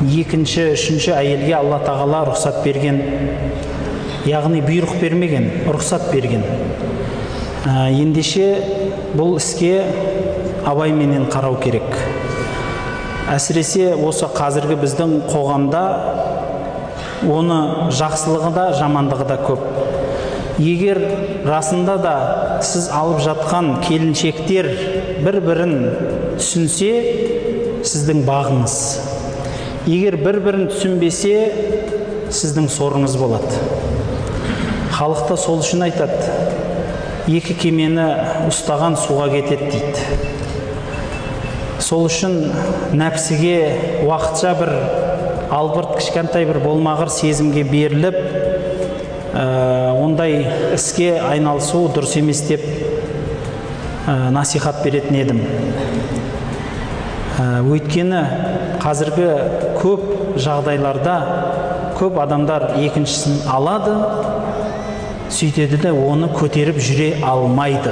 екінші, үшінші әйелге Алла тағала рұқсат берген, яғни бұйрық бермеген, рұқсат берген. Ендеше бұл іске абайменен қарау керек. Әсіресе осы қазіргі біздің қоғамда оны жақсылығы да, жамандығы да көп. Егер расында да сіз алып жатқан келіншектер бір-бірін түсінсе, сіздің бағыңыз. Егер бір-бірін түсінбесе, сіздің сорыңыз болады. Халықта сол үшін айтады, екі кемені ұстаған суға кетеді дейді. Сол үшін нәпсіге уақытша бір албырт, кішкентай бір болмағыр сезімге беріліп, ондай іске айналысу дұрыс емес деп насихат беретін едім. Өйткені қазіргі көп жағдайларда көп адамдар екіншісін алады, сөйтеді де оны көтеріп жүре алмайды.